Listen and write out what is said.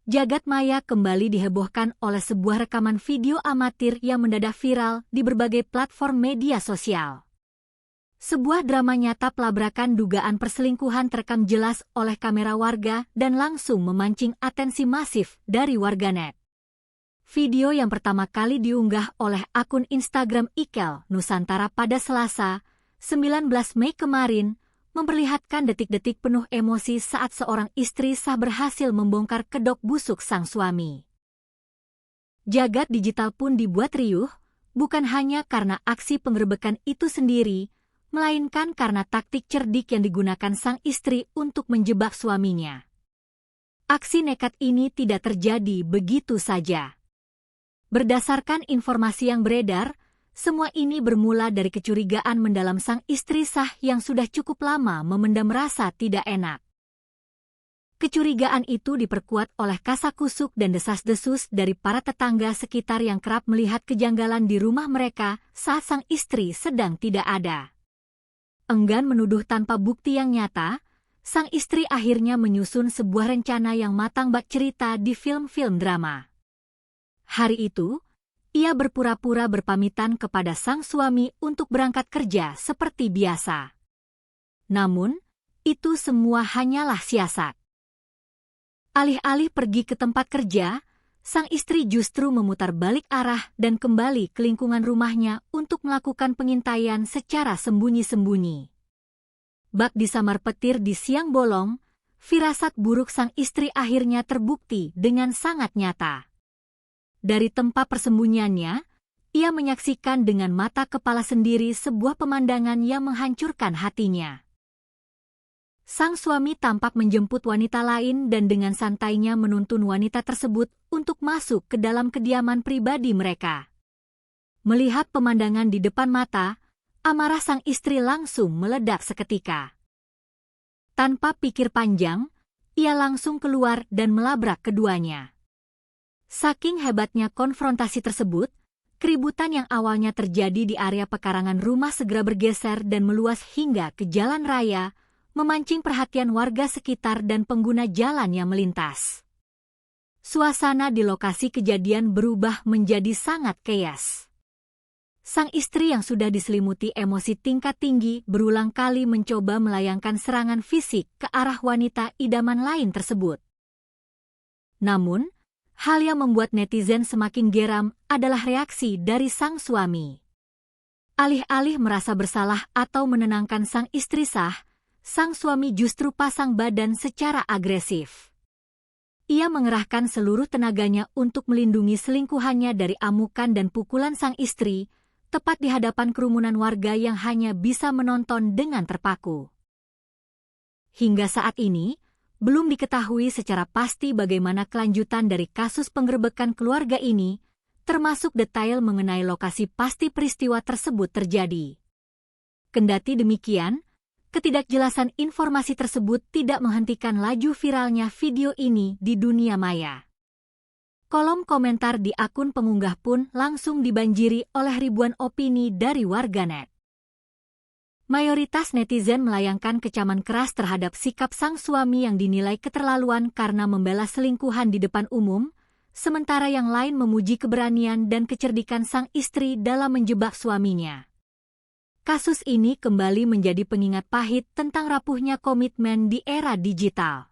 Jagat maya kembali dihebohkan oleh sebuah rekaman video amatir yang mendadak viral di berbagai platform media sosial. Sebuah drama nyata pelabrakan dugaan perselingkuhan terekam jelas oleh kamera warga dan langsung memancing atensi masif dari warganet. Video yang pertama kali diunggah oleh akun Instagram Ikel Nusantara pada Selasa, 19 Mei kemarin, memperlihatkan detik-detik penuh emosi saat seorang istri sah berhasil membongkar kedok busuk sang suami. Jagat digital pun dibuat riuh, bukan hanya karena aksi penggerebekan itu sendiri, melainkan karena taktik cerdik yang digunakan sang istri untuk menjebak suaminya. Aksi nekat ini tidak terjadi begitu saja. Berdasarkan informasi yang beredar, semua ini bermula dari kecurigaan mendalam sang istri sah yang sudah cukup lama memendam rasa tidak enak. Kecurigaan itu diperkuat oleh kasakusuk dan desas-desus dari para tetangga sekitar yang kerap melihat kejanggalan di rumah mereka saat sang istri sedang tidak ada. Enggan menuduh tanpa bukti yang nyata, sang istri akhirnya menyusun sebuah rencana yang matang bak cerita di film-film drama. Hari itu, ia berpura-pura berpamitan kepada sang suami untuk berangkat kerja seperti biasa. Namun, itu semua hanyalah siasat. Alih-alih pergi ke tempat kerja, sang istri justru memutar balik arah dan kembali ke lingkungan rumahnya untuk melakukan pengintaian secara sembunyi-sembunyi. Bak disamar petir di siang bolong, firasat buruk sang istri akhirnya terbukti dengan sangat nyata. Dari tempat persembunyiannya, ia menyaksikan dengan mata kepala sendiri sebuah pemandangan yang menghancurkan hatinya. Sang suami tampak menjemput wanita lain dan dengan santainya menuntun wanita tersebut untuk masuk ke dalam kediaman pribadi mereka. Melihat pemandangan di depan mata, amarah sang istri langsung meledak seketika. Tanpa pikir panjang, ia langsung keluar dan melabrak keduanya. Saking hebatnya konfrontasi tersebut, keributan yang awalnya terjadi di area pekarangan rumah segera bergeser dan meluas hingga ke jalan raya, memancing perhatian warga sekitar dan pengguna jalan yang melintas. Suasana di lokasi kejadian berubah menjadi sangat chaos. Sang istri yang sudah diselimuti emosi tingkat tinggi berulang kali mencoba melayangkan serangan fisik ke arah wanita idaman lain tersebut. Namun, hal yang membuat netizen semakin geram adalah reaksi dari sang suami. Alih-alih merasa bersalah atau menenangkan sang istri sah, sang suami justru pasang badan secara agresif. Ia mengerahkan seluruh tenaganya untuk melindungi selingkuhannya dari amukan dan pukulan sang istri, tepat di hadapan kerumunan warga yang hanya bisa menonton dengan terpaku. Hingga saat ini, belum diketahui secara pasti bagaimana kelanjutan dari kasus penggerebekan keluarga ini, termasuk detail mengenai lokasi pasti peristiwa tersebut terjadi. Kendati demikian, ketidakjelasan informasi tersebut tidak menghentikan laju viralnya video ini di dunia maya. Kolom komentar di akun pengunggah pun langsung dibanjiri oleh ribuan opini dari warganet. Mayoritas netizen melayangkan kecaman keras terhadap sikap sang suami yang dinilai keterlaluan karena membela selingkuhan di depan umum, sementara yang lain memuji keberanian dan kecerdikan sang istri dalam menjebak suaminya. Kasus ini kembali menjadi pengingat pahit tentang rapuhnya komitmen di era digital.